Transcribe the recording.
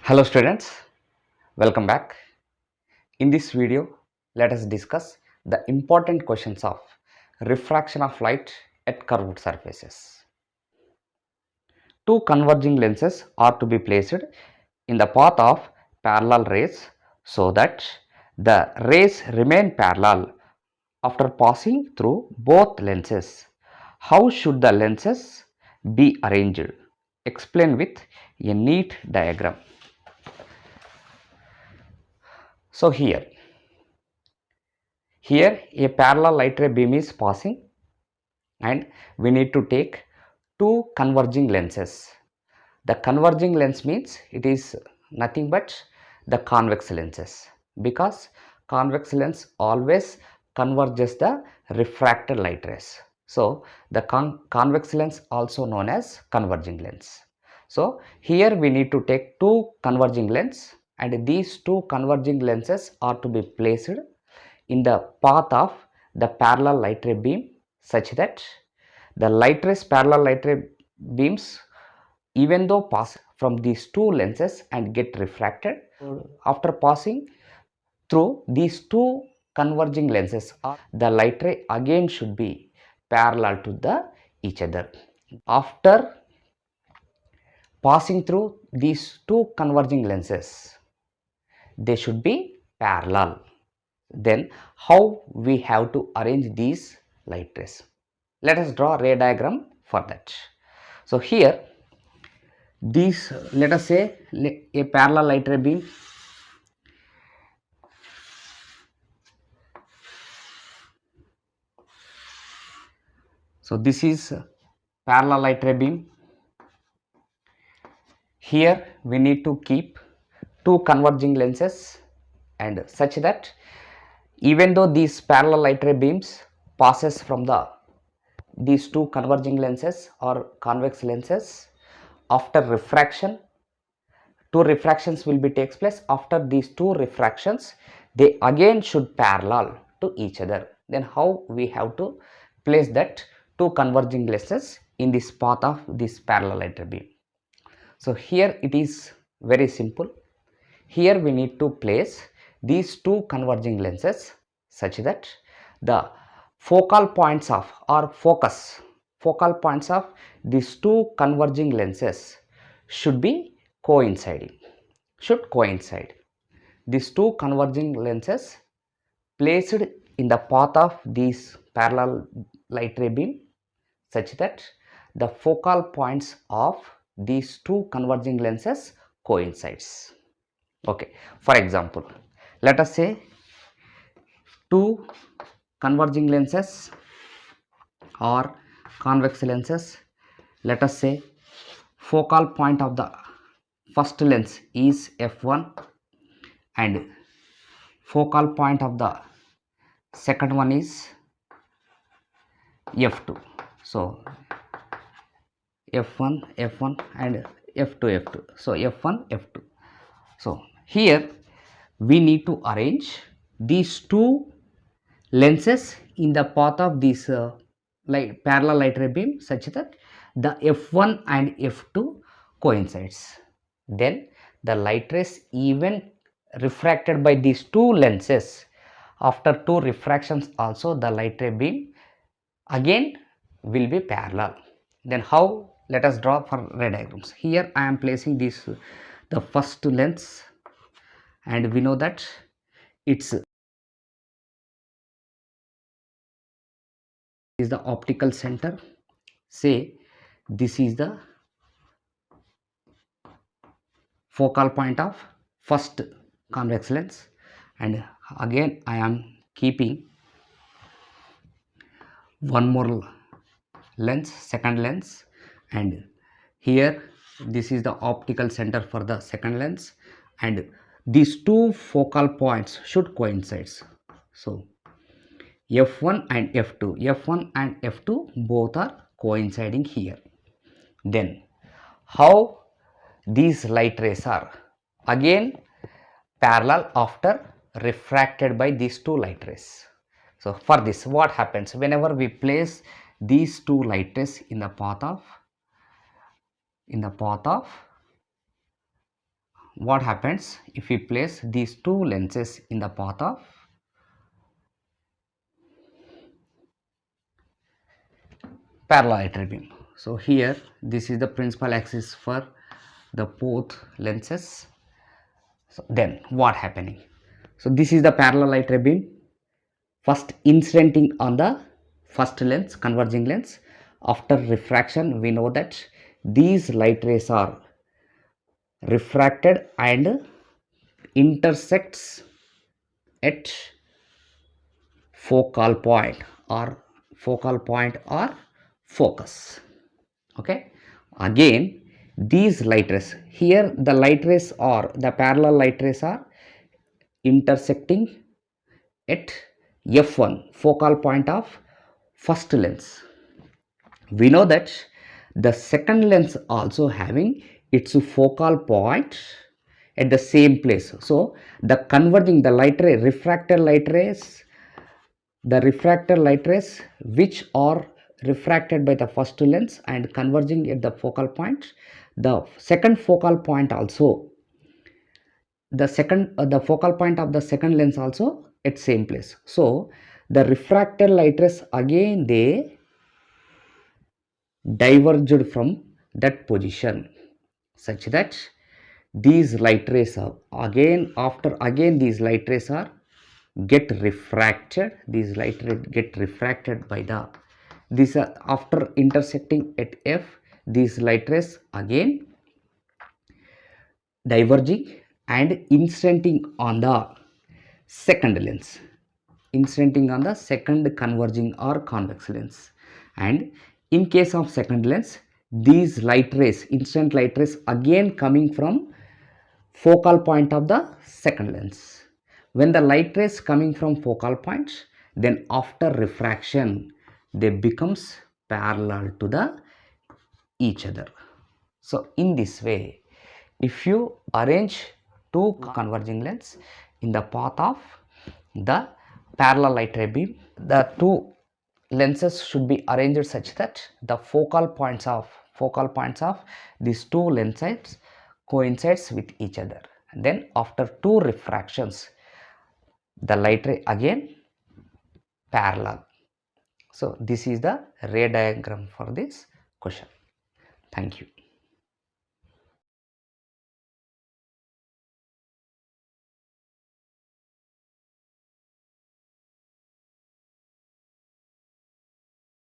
Hello students, welcome back. In this video, let us discuss the important questions of refraction of light at curved surfaces. Two converging lenses are to be placed in the path of parallel rays so that the rays remain parallel after passing through both lenses. How should the lenses be arranged? Explain with a neat diagram. So here a parallel light ray beam is passing and we need to take two converging lenses. The converging lens means it is nothing but the convex lenses, because convex lens always converges the refracted light rays. So the convex lens also known as converging lens. So here we need to take two converging lens, and these two converging lenses are to be placed in the path of the parallel light ray beam such that the parallel light ray beams, even though pass from these two lenses and get refracted, after passing through these two converging lenses, the light ray again should be parallel to each other. After passing through these two converging lenses, they should be parallel. Then how we have to arrange these light rays? Let us draw a ray diagram for that. So here these, let us say a parallel light ray beam. So this is parallel light ray beam. Here we need to keep two converging lenses, and such that even though these parallel light ray beams passes from these two converging lenses or convex lenses, after refraction, two refractions will be takes place. After these two refractions, they again should parallel to each other. Then how we have to place that two converging lenses in this path of this parallel light ray beam? So here it is very simple. Here we need to place these two converging lenses such that the focal points of these two converging lenses should be coinciding, These two converging lenses placed in the path of these parallel light ray beam such that the focal points of these two converging lenses coincides. Okay, for example, let us say two converging lenses or convex lenses. Let us say focal point of the first lens is f1 and focal point of the second one is f2. So f1 and f2. So f1 f2. So here we need to arrange these two lenses in the path of this parallel light ray beam such that the f1 and f2 coincides. Then the light rays even refracted by these two lenses, after two refractions also the light ray beam again will be parallel. Then how? Let us draw for ray diagrams. Here I am placing this the first lens, and we know that it's is the optical center. Say this is the focal point of first convex lens, and again I am keeping one more lens, second lens, and here this is the optical center for the second lens, and these two focal points should coincide. So f1 and f2 both are coinciding here. Then how these light rays are again parallel after refracted by these two light rays? So for this, what happens whenever we place these two light rays in the path of what happens if we place these two lenses in the path of parallel ray beam. So here this is the principal axis for the both lenses. So then what happening? So this is the parallel light ray beam first incidenting on the first lens, converging lens. After refraction, we know that these light rays are refracted and intersects at focal point or focus. Okay, again these light rays, here the light rays or the parallel light rays are intersecting at f1 focal point of first lens. We know that the second lens also having its focal point at the same place. So the converging the light ray, refracted light rays, the refracted light rays which are refracted by the first lens and converging at the focal point, the second focal point also, the focal point of the second lens also at same place. So the refracted light rays again they diverged from that position such that these light rays are again these light rays are get refracted, these light rays get refracted by the these are after intersecting at f, these light rays again diverging and incidenting on the second lens, incidenting on the second converging or convex lens. And in case of second lens, these light rays, incident light rays again coming from focal point of the second lens. When the light rays coming from focal point, then after refraction they becomes parallel to the each other. So in this way, if you arrange two converging lens in the path of the parallel light ray beam, the two lenses should be arranged such that the focal points of these two lenses coincides with each other. And then after two refractions, the light ray again parallel. So this is the ray diagram for this question. Thank you.